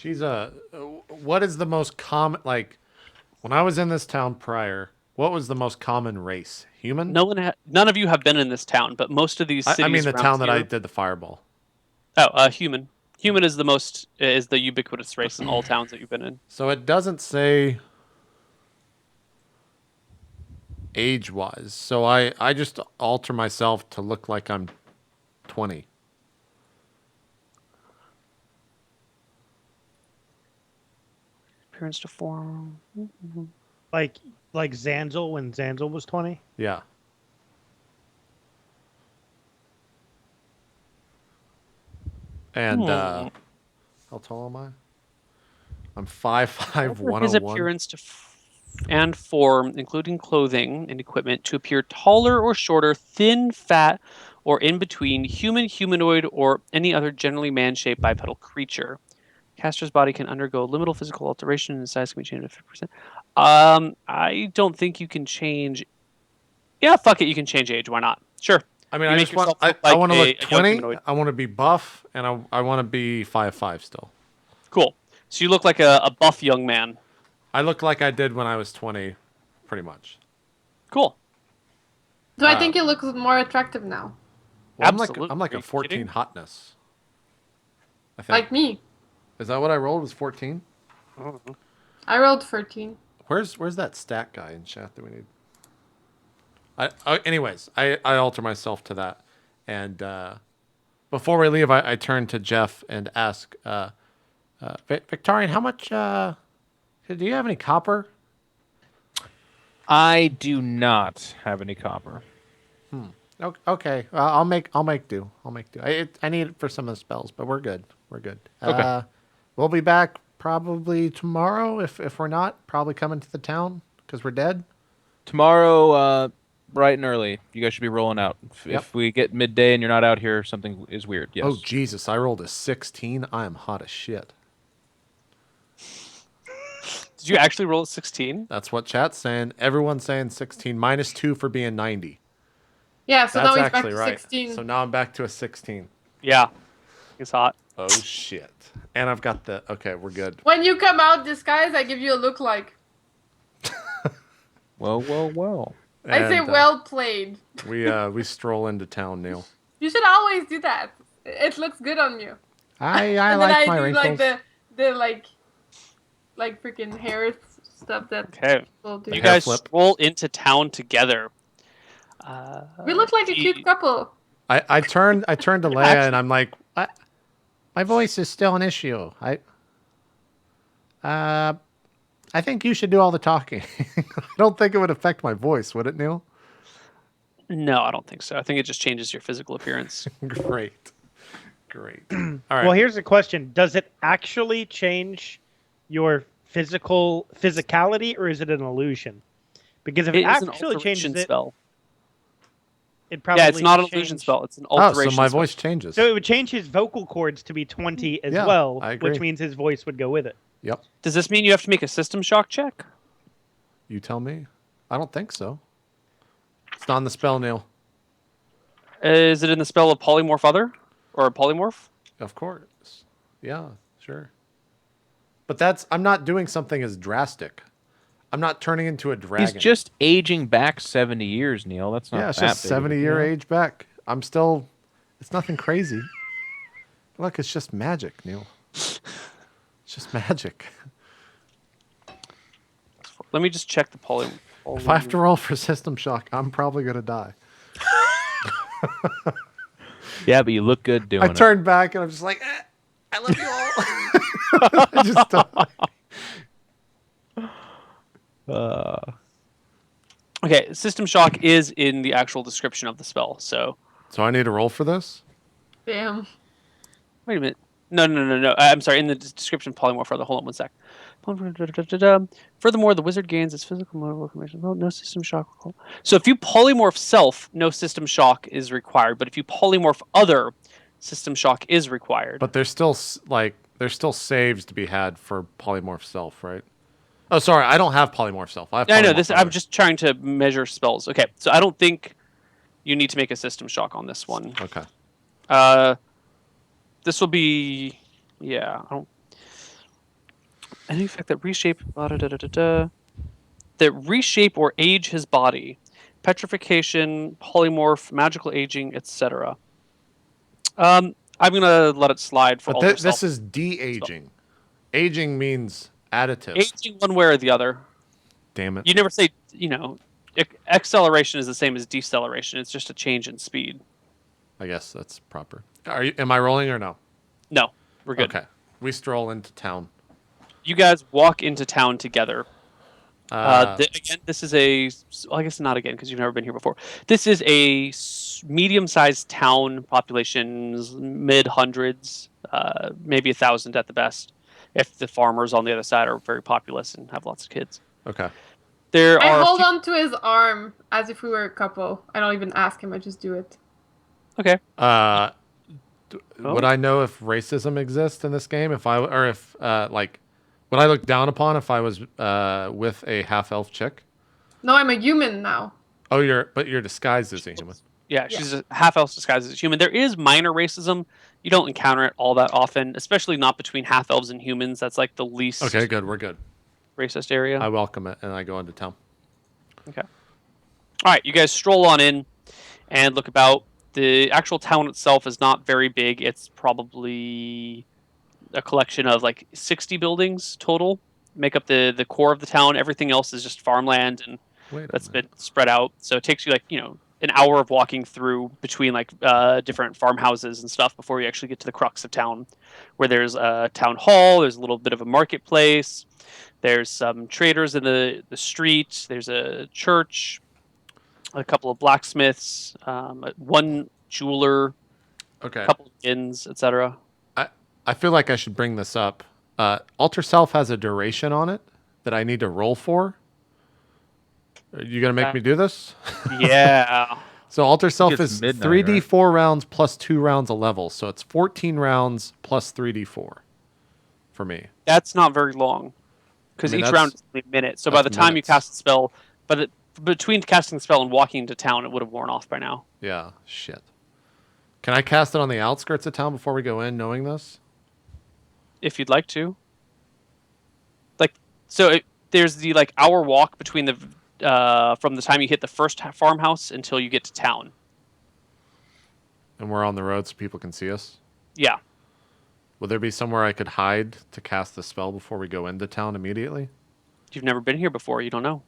She's a. What is the most common? Like, when I was in this town prior, what was the most common race? Human? None of you have been in this town, but most of these cities I mean the around town that I here. did the fireball. Oh, human. Human is the ubiquitous race in all towns that you've been in. So it doesn't say age-wise. So I just alter myself to look like I'm 20. Appearance to form. Like Zanzel when Zanzel was 20? Yeah. And how tall am I? I'm 5'5", Alter his 101. appearance and form, including clothing and equipment, to appear taller or shorter, thin, fat, or in between, human, humanoid, or any other generally man-shaped bipedal creature. Caster's body can undergo liminal physical alteration and size can be changed to 50%. I don't think you can change. Yeah, fuck it, you can change age. Why not? Sure. I mean, You I make just want. yourself look I like want to a look young 20. humanoid. I want to be buff, and I want to be 5'5" still. Cool. So you look like a buff young man. I look like I did when I was 20, pretty much. Cool. Do I think you look more attractive now? Well, Absolutely. I'm like Are a you 14 kidding? hotness. I think. Like me. Is that what I rolled? Was 14? I rolled 13. Where's that stat guy in chat that we need? Anyways, I alter myself to that, and before we leave, I turn to Jeff and ask, Victorian, how much? Do you have any copper? I do not have any copper. Okay, I'll make do. I need it for some of the spells, but we're good. Okay. We'll be back probably tomorrow. If we're not, probably coming to the town because we're dead. Tomorrow, bright and early, you guys should be rolling out. Yep. If we get midday and you're not out here, something is weird. Yes. Oh Jesus! I rolled a 16. I am hot as shit. Did you actually roll at 16? That's what chat's saying. Everyone's saying 16 minus 2 for being 90. Yeah, so That's now he's back actually to right. 16. So now I'm back to a 16. Yeah. It's hot. Oh shit! And I've got the. Okay, we're good. When you come out disguised, I give you a look like. Well. I say well played. We stroll into town, Neil. You should always do that. It looks good on you. I And like then my I do wrinkles. like the freaking hair stuff that Okay. people do. You hair guys flip. roll into town together. We look like a cute couple. I turn to Leia and I'm like, my voice is still an issue. I think you should do all the talking. I don't think it would affect my voice, would it, Neil? No, I don't think so. I think it just changes your physical appearance. Great. All right. Well, here's the question. Does it actually change your physicality, or is it an illusion? Because if it, It is an actually changes alteration it, spell. it probably Yeah, it's not an change- illusion spell. It's an Oh, alteration so my spell. voice changes. So it would change his vocal cords to be 20 as Yeah, well, I agree. which means his voice would go with it. Yep. Does this mean you have to make a system shock check? You tell me. I don't think so. It's not in the spell, Neil. Is it in the spell of polymorph other? Or polymorph? Of course. Yeah, sure. But I'm not doing something as drastic. I'm not turning into a dragon. He's just aging back 70 years, Neil. That's not Yeah, it's that just big of a 70-year deal. age back. I'm still... It's nothing crazy. Look, it's just magic, Neil. It's just magic. Let me just check the polymorph. If I have to roll for system shock, I'm probably going to die. Yeah, but you look good doing I it. turned back and I'm just like, I love you all. I just die. Okay, system shock is in the actual description of the spell, so... So I need to roll for this? Damn. Wait a minute. No. I'm sorry, in the description of polymorph other. Hold on one sec. Furthermore, the wizard gains its physical motor information. Oh, no system shock. So if you polymorph self, no system shock is required. But if you polymorph other, system shock is required. But there's still saves to be had for polymorph self, right? Oh, sorry, I don't have polymorph self. I have I know polymorph this. other. I'm just trying to measure spells. Okay, so I don't think you need to make a system shock on this one. Okay. This will be, yeah. Any effect that reshape that reshape or age his body, petrification, polymorph, magical aging, etc. I'm gonna let it slide for But alter this self. is de-aging. Aging means additive. Aging one way or the other. Damn it. You never say, acceleration is the same as deceleration. It's just a change in speed. I guess that's proper. Am I rolling or no? No, we're good. Okay. We stroll into town. You guys walk into town together. Again, this is I guess not again because you've never been here before. This is a medium-sized town, populations mid-hundreds, maybe 1,000 at the best. If the farmers on the other side are very populous and have lots of kids. Okay. I hold on to his arm as if we were a couple. I don't even ask him. I just do it. Okay. Would I know if racism exists in this game? Would I look down upon if I was with a half-elf chick? No, I'm a human now. Oh, you're disguised as a human. Yeah, she's a half-elf disguised as a human. There is minor racism. You don't encounter it all that often, especially not between half-elves and humans. That's like the least Okay, good. We're good. racist area. I welcome it, and I go into town. Okay. All right, you guys stroll on in and look about. The actual town itself is not very big. It's probably a collection of like 60 buildings total. Make up the core of the town. Everything else is just farmland and that's been spread out. So it takes you an hour of walking through between different farmhouses and stuff before you actually get to the crux of town, where there's a town hall. There's a little bit of a marketplace. There's some traders in the street. There's a church, a couple of blacksmiths, one jeweler, Okay. a couple of inns, etc. I feel like I should bring this up. Alter Self has a duration on it that I need to roll for. Are you going to make me do this? Yeah. So Alter Self it's is midnight, 3d4 rounds plus 2 rounds a level. So it's 14 rounds plus 3d4 for me. That's not very long because each round is only a minute. So by the time you cast the spell, between casting the spell and walking into town, it would have worn off by now. Yeah, shit. Can I cast it on the outskirts of town before we go in, knowing this? If you'd like to. There's the hour walk between from the time you hit the first farmhouse until you get to town. And we're on the road so people can see us? Yeah. Will there be somewhere I could hide to cast the spell before we go into town immediately? You've never been here before. You don't know.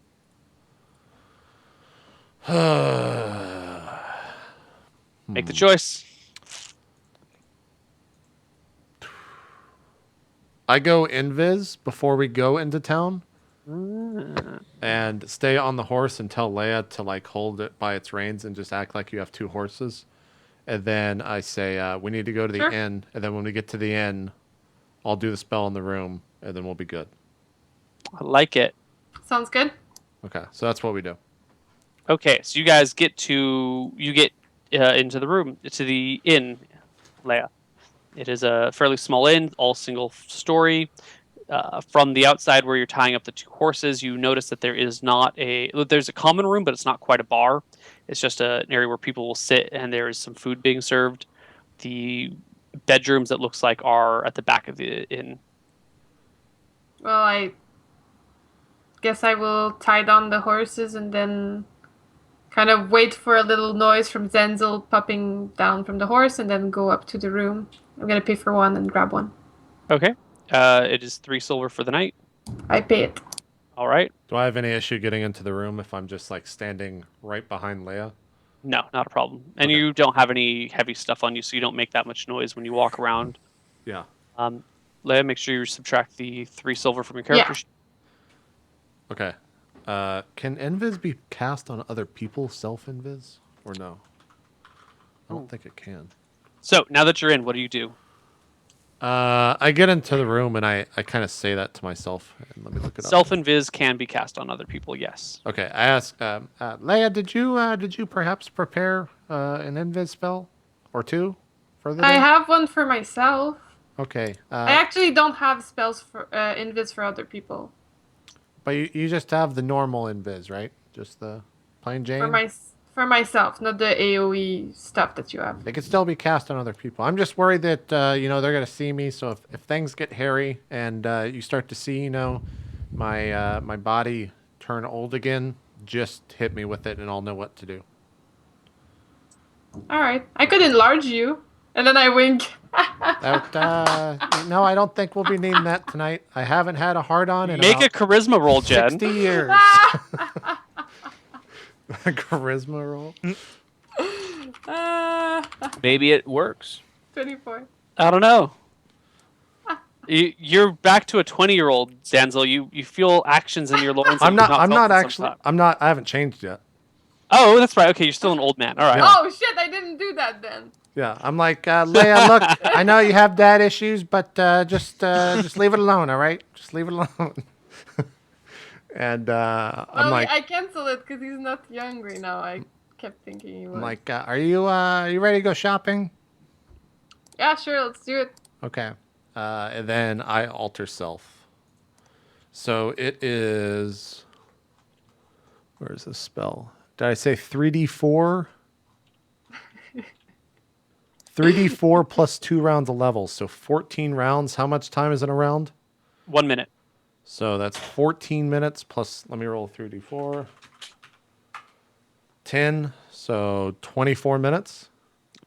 Make the choice. I go invis before we go into town and stay on the horse and tell Leia to hold it by its reins and just act like you have 2 horses. And then I say, we need to go to the inn. And then when we get to the inn, I'll do the spell in the room and then we'll be good. I like it. Sounds good. Okay. So that's what we do. Okay. So you guys get into the room, to the inn, Leia. It is a fairly small inn, all single story. From the outside where you're tying up the 2 horses, you notice that there's a common room, but it's not quite a bar. It's just an area where people will sit and there is some food being served. The bedrooms, it looks like, are at the back of the inn. Well, I guess I will tie down the horses and then kind of wait for a little noise from Zenzel popping down from the horse and then go up to the room. I'm going to pay for one and grab one. Okay. It is 3 silver for the night. I pay it. All right. Do I have any issue getting into the room if I'm just standing right behind Leia? No, not a problem. And you don't have any heavy stuff on you, so you don't make that much noise when you walk around. Yeah. Leia, make sure you subtract the 3 silver from your character sheet. Okay. Can Invis be cast on other people, self-Invis, or no? I don't think it can. So, now that you're in, what do you do? I get into the room and I kind of say that to myself. And let me look it up. Self-invis can be cast on other people, yes. Okay, I ask, Leia, did you perhaps prepare an Invis spell or 2 for the day? I have one for myself. Okay. I actually don't have spells for invis for other people. But you just have the normal Invis, right? Just the plain Jane? For myself, not the AoE stuff that you have. They could still be cast on other people. I'm just worried that they're gonna see me. So if things get hairy and you start to see my my body turn old again, just hit me with it and I'll know what to do. All right, I could enlarge you, and then I wink. No, I don't think we'll be needing that tonight. I haven't had a hard on in Make about a charisma roll, Jen. 60 years. Charisma roll. Maybe it works. 24. I don't know. You're back to a 20-year-old, Zanzel. You feel actions in your loins. I'm that not. you've I'm not felt in some actually. time. I'm not. I haven't changed yet. Oh, that's right. Okay, you're still an old man. All right. Yeah. Oh shit! I didn't do that then. Yeah, I'm like Leia. Look, I know you have dad issues, but just leave it alone. All right, just leave it alone. And I'm like, I cancel it because he's not young right now. I kept thinking he was. I'm like, are you ready to go shopping? Yeah, sure. Let's do it. Okay. And then I alter self. So it is. Where is this spell? Did I say 3d4? 3d4 plus 2 rounds of levels. So 14 rounds. How much time is in a round? 1 minute. So that's 14 minutes plus, let me roll 3d4. 10. So 24 minutes.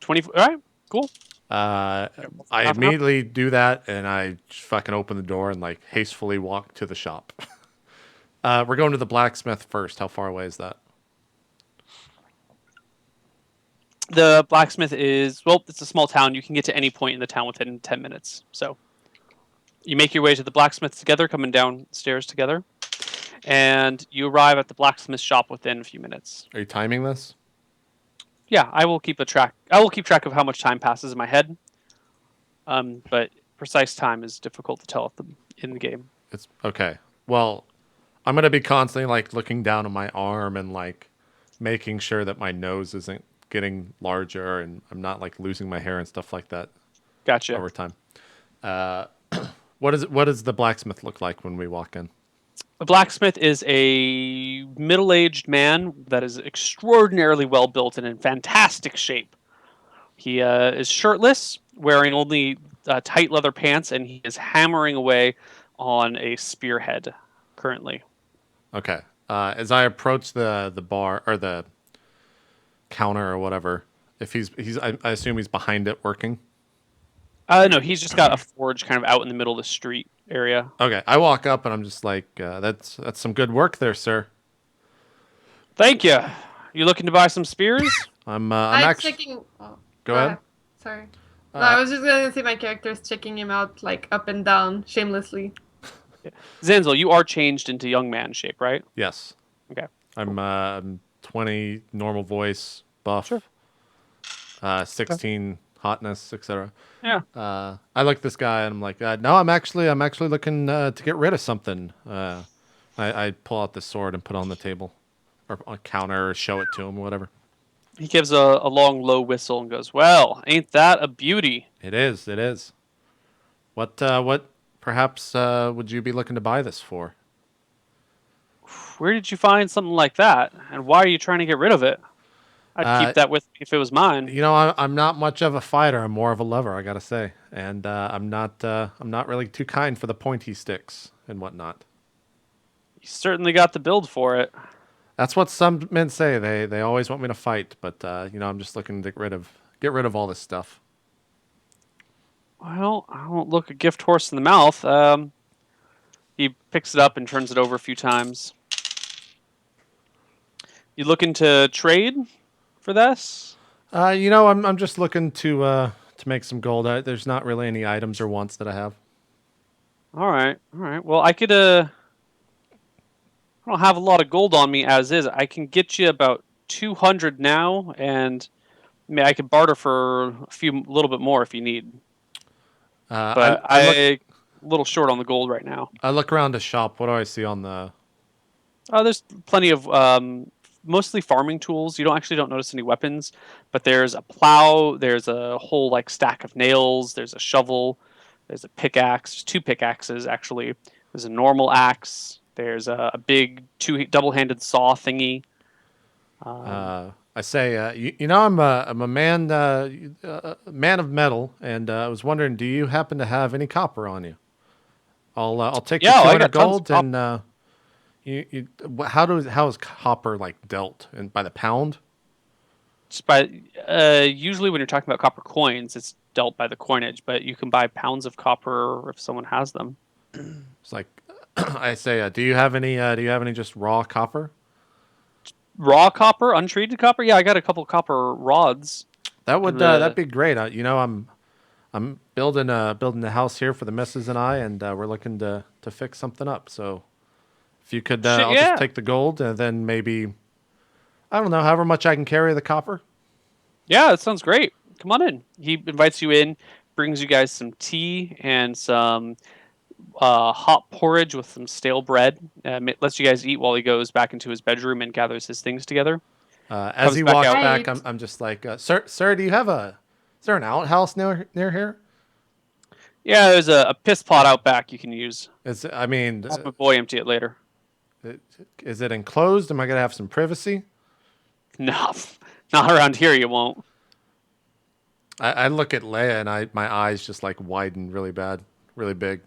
24. All right. Cool. I Half an hour. immediately do that and I just fucking open the door and like hastily walk to the shop. We're going to the blacksmith first. How far away is that? The blacksmith is, well, it's a small town. You can get to any point in the town within 10 minutes. So you make your way to the blacksmith together, coming downstairs together. And you arrive at the blacksmith shop within a few minutes. Are you timing this? Yeah, I will keep track of how much time passes in my head. But precise time is difficult to tell in the game. It's okay. Well, I'm going to be constantly like looking down at my arm and like making sure that my nose isn't getting larger and I'm not like losing my hair and stuff like that Gotcha. over time. What does the blacksmith look like when we walk in? The blacksmith is a middle-aged man that is extraordinarily well built and in fantastic shape. He is shirtless, wearing only tight leather pants, and he is hammering away on a spearhead currently. Okay. As I approach the bar or the counter or whatever, if I assume he's behind it working. No, he's just got a forge kind of out in the middle of the street area. Okay, I walk up and I'm just like, that's some good work there, sir. Thank you. You looking to buy some spears? I'm I'm actually. checking. Oh, Go ahead. Sorry. No, I was just gonna say my character's checking him out like up and down shamelessly. Zanzel, you are changed into young man shape, right? Yes. Okay. I'm 20, normal voice, buff. Sure. 16 hotness, etc. Yeah. I look at this guy and I'm like, no, I'm actually looking to get rid of something. I pull out the sword and put it on the table, or on a counter, or show it to him, or whatever. He gives a long, low whistle and goes, "Well, ain't that a beauty?" It is. It is. What perhaps would you be looking to buy this for? Where did you find something like that? And why are you trying to get rid of it? I'd keep that with me if it was mine. You know, I'm not much of a fighter. I'm more of a lover, I gotta say, and I'm not really too kind for the pointy sticks and whatnot. You certainly got the build for it. That's what some men say. They always want me to fight, but I'm just looking to get rid of all this stuff. Well, I don't look a gift horse in the mouth. He picks it up and turns it over a few times. You looking to trade for this? I'm just looking to make some gold. There's not really any items or wants that I have. All right. Well, I could. I don't have a lot of gold on me as is. I can get you about 200 now, and I could barter for a little bit more if you need. But I'm a little short on the gold right now. I look around the shop. What do I see on the? Oh, there's plenty of mostly farming tools. You don't notice any weapons, but there's a plow. There's a whole stack of nails. There's a shovel. There's a pickaxe. There's 2 pickaxes actually. There's a normal axe. There's a big double-handed saw thingy. I I say, I'm a man man of metal, and I was wondering, do you happen to have any copper on you? I'll take the Yeah, I 200 got tons of gold, and how is copper like dealt? And by the pound? Just by usually when you're talking about copper coins, it's dealt by the coinage, but you can buy pounds of copper if someone has them. It's like I say, do you have any just raw copper? Raw copper, untreated copper. Yeah, I got a couple copper rods. That would The- that'd be great. I'm building a house here for the missus and I, and we're looking to fix something up. So if you could, Shit, I'll yeah. just take the gold, and then maybe I don't know, however much I can carry the copper. Yeah, that sounds great. Come on in. He invites you in, brings you guys some tea and some hot porridge with some stale bread. Lets you guys eat while he goes back into his bedroom and gathers his things together. As Comes he back walks out. back, Right. I'm just like, sir, is there an outhouse near here? Yeah, there's a piss pot out back you can use. I mean, Have my boy empty it later. is it enclosed? Am I gonna have some privacy? No, not around here. You won't. I look at Leia, and my eyes just like widen really bad, really big.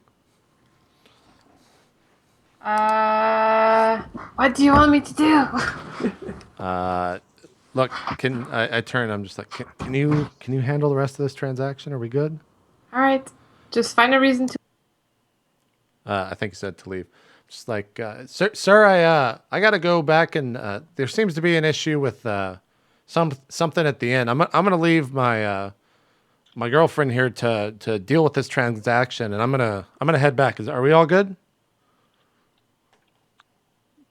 What do you want me to do? Look, I turn? I'm just like, can you handle the rest of this transaction? Are we good? All right, just find a reason to. I think he said to leave. Just like, sir, I got to go back, and there seems to be an issue with something at the end. I'm gonna leave my my girlfriend here to deal with this transaction, and I'm gonna head back. Are we all good?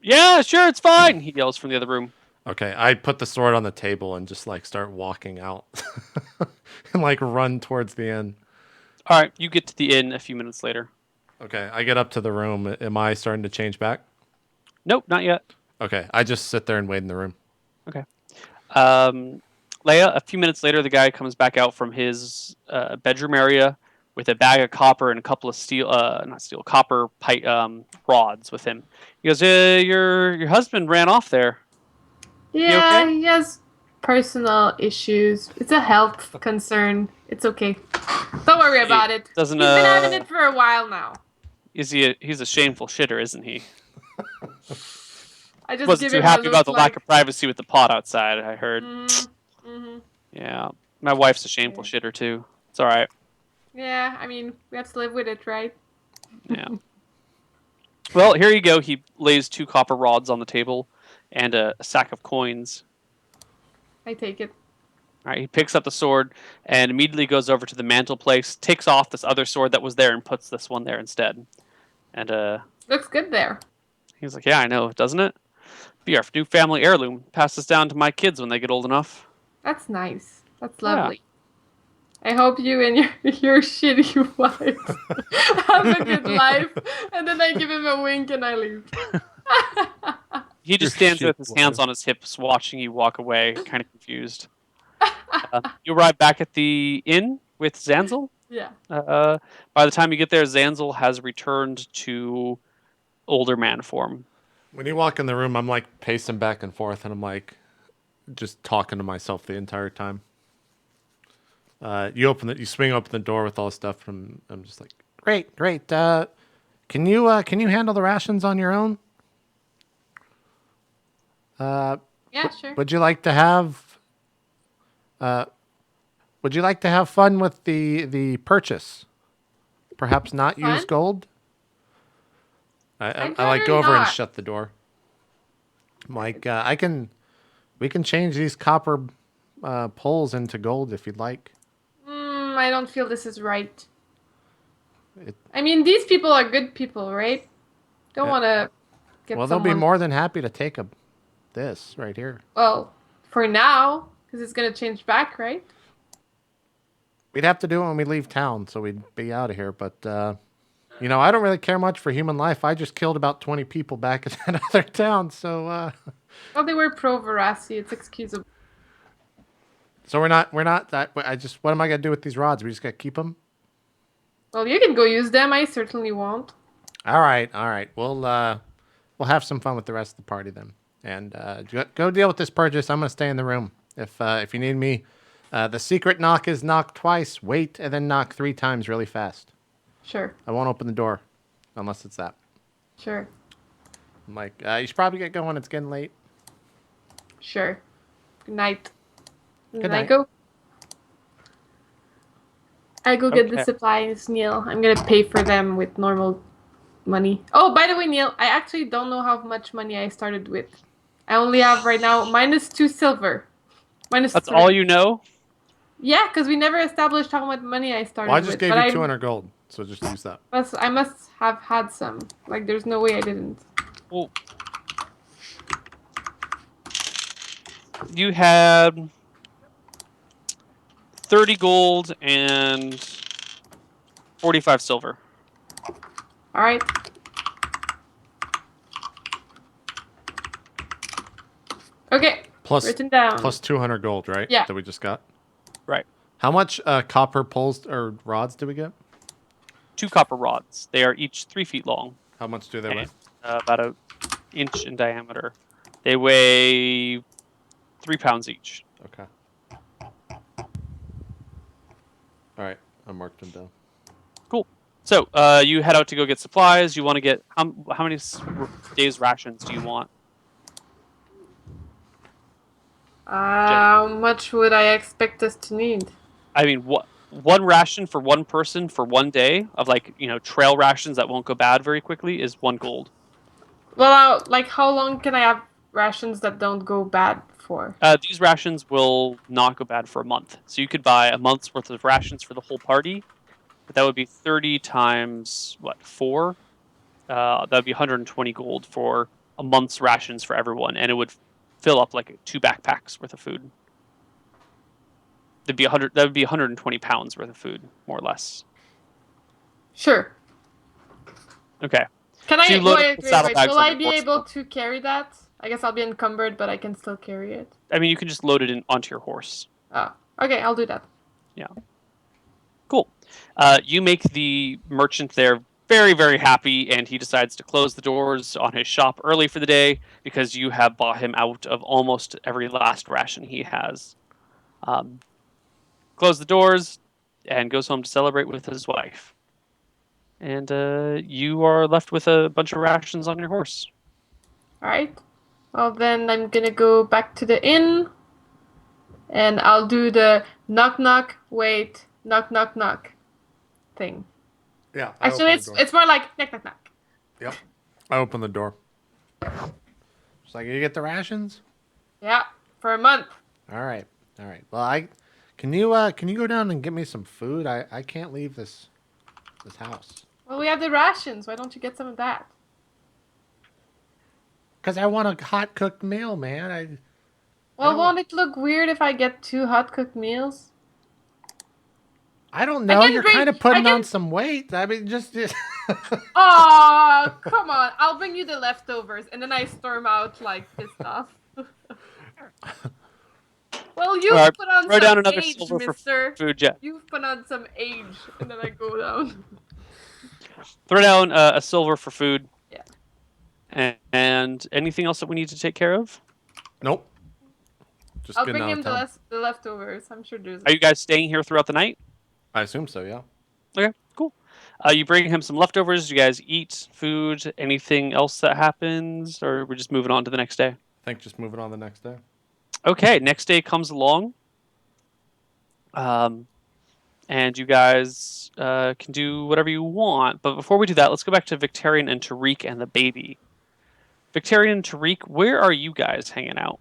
Yeah, sure, it's fine. He yells from the other room. Okay, I put the sword on the table and just like start walking out, and like run towards the end. All right, you get to the inn a few minutes later. Okay, I get up to the room. Am I starting to change back? Nope, not yet. Okay, I just sit there and wait in the room. Okay. Leia, a few minutes later, the guy comes back out from his bedroom area with a bag of copper and a couple of copper pipe rods with him. He goes, your husband ran off there. Yeah, okay? he has personal issues. It's a health concern. It's okay. Don't worry about it. Doesn't, He's been having it for a while now. He's a shameful shitter, isn't he? I just Wasn't give too him happy a about the look lack of privacy with the pot outside, I heard. Mm-hmm. Yeah. My wife's a shameful shitter, too. It's all right. Yeah, I mean, we have to live with it, right? Yeah. Well, here you go. He lays 2 copper rods on the table and a sack of coins. I take it. All right, he picks up the sword and immediately goes over to the mantelpiece, takes off this other sword that was there and puts this one there instead. And Looks good there. he's like, "Yeah, I know, doesn't it? Be our new family heirloom. Pass this down to my kids when they get old enough." That's nice. That's Yeah. lovely. I hope you and your shitty wife have a good life. And then I give him a wink and I leave. He just Your stands there with his shit hands wife. on his hips, watching you walk away, kind of confused. You arrive back at the inn with Zanzel. Yeah. By the time you get there, Zanzel has returned to older man form. When you walk in the room, I'm like pacing back and forth, and I'm like just talking to myself the entire time. You swing open the door with all the stuff, and I'm just like, great. Can you handle the rations on your own? Yeah, sure. Would you like to have fun with the purchase? Perhaps not use Fun? gold. I'd I like go rather over and not. shut the door. I'm like, we can change these copper poles into gold if you'd like. I don't feel this is right. It- I mean, these people are good people, right? Don't Yeah. want to get Well, they'll be someone... more than happy to take this right here. Well, for now, because it's going to change back, right? We'd have to do it when we leave town, so we'd be out of here. But I don't really care much for human life. I just killed about 20 people back in that other town, so. Well, they were pro-Veracity. It's excusable. So we're not that. What am I gonna do with these rods? We just gotta keep them. Well, you can go use them. I certainly won't. All right. We'll have some fun with the rest of the party then. And go deal with this purchase. I'm gonna stay in the room. If you need me, the secret knock is knock twice, wait, and then knock 3 times really fast. Sure. I won't open the door unless it's that. Sure. I'm like, you should probably get going. It's getting late. Sure. Good night. Good Can night. I go? I go get the Okay. supplies, Neil. I'm gonna pay for them with normal money. Oh, by the way, Neil, I actually don't know how much money I started with. I only have right now -2 silver. That's -3. all you know? Yeah, because we never established how much money I started Well, I with. just gave you 200 gold, so just use that. I must have had some. Like, there's no way I didn't. Well, you had 30 gold and 45 silver. All right. Okay. Plus Written down. plus 200 gold, right? Yeah. That we just got. Right. How much copper poles or rods did we get? 2 copper rods. They are each 3 feet long, How much do they weigh? and about an inch in diameter. They weigh 3 pounds each. Okay. All right, I marked them down. Cool. So you head out to go get supplies. You want to get how many days rations do you want? How much would I expect us to need? I mean, one ration for one person for one day of trail rations that won't go bad very quickly is 1 gold. Well, like, how long can I have rations that don't go bad for? These rations will not go bad for a month. So you could buy a month's worth of rations for the whole party, but that would be 30 times 4. That would be 120 gold for a month's rations for everyone, and it would fill up like 2 backpacks worth of food. That'd be 100. That would be 120 pounds worth of food, more or less. Sure. Okay. Can I So you load up wait? the Wait, saddle wait. bags Will on I your be horse. able to carry that? I guess I'll be encumbered, but I can still carry it. I mean, you can just load it onto your horse. Oh, okay. I'll do that. Cool. You make the merchant there very, very happy, and he decides to close the doors on his shop early for the day because you have bought him out of almost every last ration he has. Close the doors and goes home to celebrate with his wife. And you are left with a bunch of rations on your horse. All right. Well, then I'm gonna go back to the inn, and I'll do the knock knock, wait, knock knock knock thing. Yeah. Actually, it's more like knock knock knock. Yep. I open the door. It's like, you get the rations? Yeah, for a month. All right. All right. Well, can you go down and get me some food? I can't leave this house. Well, we have the rations. Why don't you get some of that? Cuz I want a hot cooked meal, man. Well, don't won't it look weird if I get 2 hot cooked meals? I don't know. can You're bring- kind of I putting can- on some weight. I mean, just Oh, come on. I'll bring you the leftovers. And then I storm out, like, pissed off. Well, you Alright, put on throw some down another age, silver for mister. food, yeah. You've put on some age. And then I go down. Throw down a silver for food. Yeah. And anything else that we need to take care of? Nope. Just I'll getting bring out him of town. the leftovers. I'm sure there's... Are you guys staying here throughout the night? I assume so, yeah. Okay, cool. You bring him some leftovers. You guys eat food. Anything else that happens, or we're just moving on to the next day? I think just moving on the next day. Okay, next day comes along, and you guys can do whatever you want. But before we do that, let's go back to Victorian and Tariq and the baby. Victorian and Tariq, where are you guys hanging out?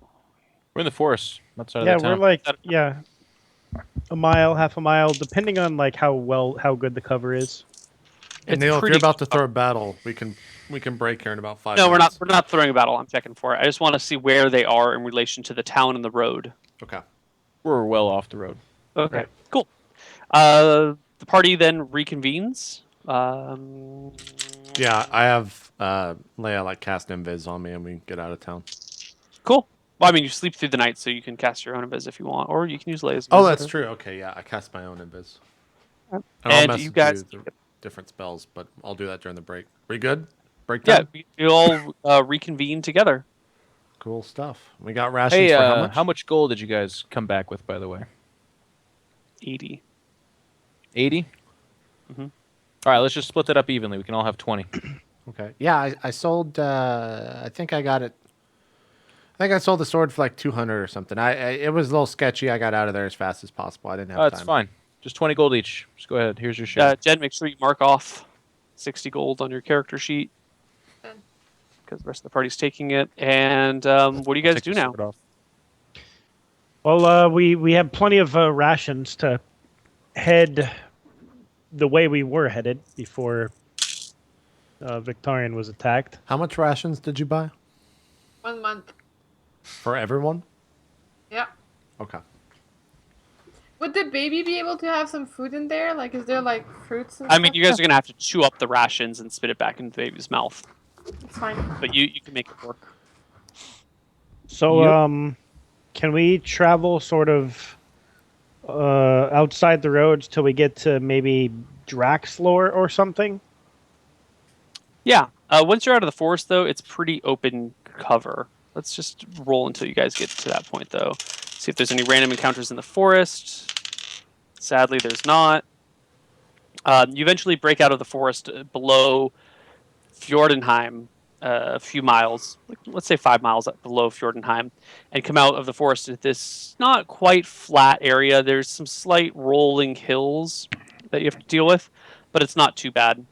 We're in the forest outside Yeah, of the we're town. like a mile, half a mile, depending on like how good the cover is. And It's Neil, if pretty- you're about to throw a battle, we can break here in about 5 No, minutes. we're not throwing a battle. I'm checking for it. I just want to see where they are in relation to the town and the road. Okay. We're well off the road. Okay, Right. cool. The party then reconvenes. Yeah, I have Leia like cast invis on me and we get out of town. Cool. Well, I mean, you sleep through the night, so you can cast your own invis if you want, or you can use Leia's. Oh, invis, that's whatever. true. Okay, yeah, I cast my own invis. And I'll you message guys- the different spells, but I'll do that during the break. We good? Break Yeah, time? you all reconvene together. Cool stuff. We got rations Hey, for how much? much gold did you guys come back with, by the way? 80. 80? Mhm. All right, let's just split that up evenly. We can all have 20. Okay. Yeah, I sold. I think I got it. I think I sold the sword for like 200 or something. It was a little sketchy. I got out of there as fast as possible. I didn't have Oh, time. it's fine. Just 20 gold each. Just go ahead. Here's your share. Jen, make sure you mark off 60 gold on your character sheet Okay. because the rest of the party's taking it. And what do you guys Take do the now? sword off. Well, we have plenty of rations to head the way we were headed before Victorian was attacked. How much rations did you buy 1 month. for everyone? Yeah. Okay. Would the baby be able to have some food in there? Like, is there like fruits and I mean, stuff? you guys are going to have to chew up the rations and spit it back into the baby's mouth. It's fine. But you can make it work. So, Yep. can we travel sort of outside the roads till we get to maybe Draxlor or something? Yeah. Once you're out of the forest, though, it's pretty open cover. Let's just roll until you guys get to that point, though. See if there's any random encounters in the forest. Sadly, there's not. You eventually break out of the forest below Fjordenheim, a few miles, let's say 5 miles below Fjordenheim, and come out of the forest at this not quite flat area. There's some slight rolling hills that you have to deal with, but it's not too bad.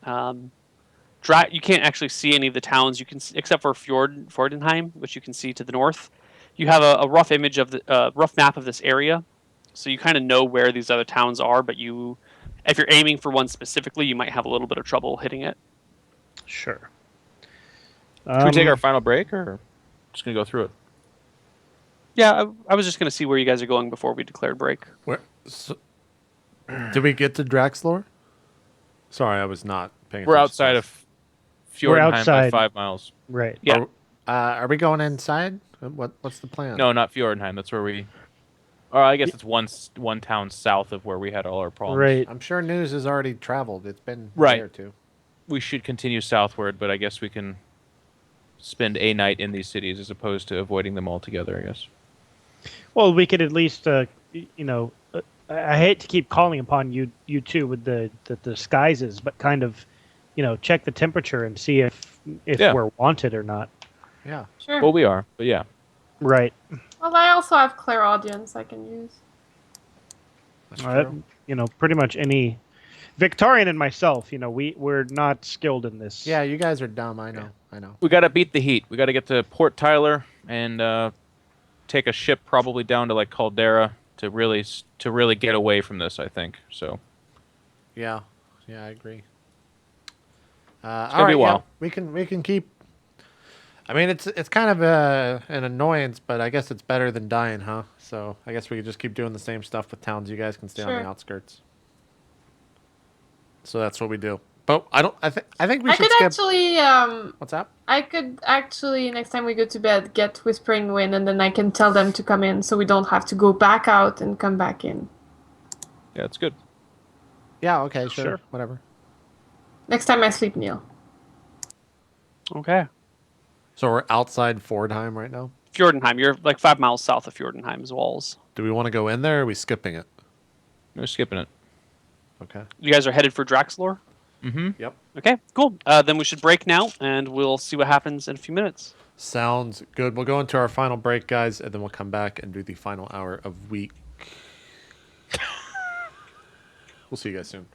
You can't actually see any of the towns you can, except for Fjordenheim, which you can see to the north. You have a rough image of the rough map of this area, so you kind of know where these other towns are. But if you're aiming for one specifically, you might have a little bit of trouble hitting it. Sure. Should we take our final break, or just going to go through it? Yeah, I was just going to see where you guys are going before we declared break. Did we get to Draxlor? Sorry, I was not paying attention. We're outside of We're Fjordenheim by outside. 5 miles. Right. Yeah. Are we going inside? What's the plan? No, not Fjordenheim. That's where we... Or I guess it's one town south of where we had all our problems. Right. I'm sure news has already traveled. It's been a Right. day or two. We should continue southward, but I guess we can spend a night in these cities as opposed to avoiding them altogether, I guess. Well, we could at least, I hate to keep calling upon you two with the disguises, but kind of, check the temperature and see if Yeah. we're wanted or not. Yeah. Sure. Well, we are, but yeah. Right. Well, I also have clairaudience I can use. That's All right. true. Pretty much any Victorian and myself, we're not skilled in this. Yeah, you guys are dumb. I know. I know. We got to beat the heat. We got to get to Port Tyler and take a ship probably down to like Caldera to really get away from this, I think. So Yeah. Yeah, I agree. gonna be a while. Yeah, we can keep. I mean, it's kind of an annoyance, but I guess it's better than dying, huh? So I guess we could just keep doing the same stuff with towns. You guys can stay on Sure. the outskirts. So that's what we do. But I think we I should could skip. actually, What's that? I could actually next time we go to bed get Whispering Wind, and then I can tell them to come in, so we don't have to go back out and come back in. yeah, it's good. Yeah. Okay. Sure. Sure. Whatever. Next time I sleep, Neil. Okay. So we're outside Fordheim right now. Fjordenheim, you're like 5 miles south of Fjordenheim's walls. Do we want to go in there? Or are we skipping it? We're skipping it. Okay. You guys are headed for Draxlor? Mm-hmm. Yep. Okay, cool. Then we should break now, and we'll see what happens in a few minutes. Sounds good. We'll go into our final break, guys, and then we'll come back and do the final hour of week. We'll see you guys soon.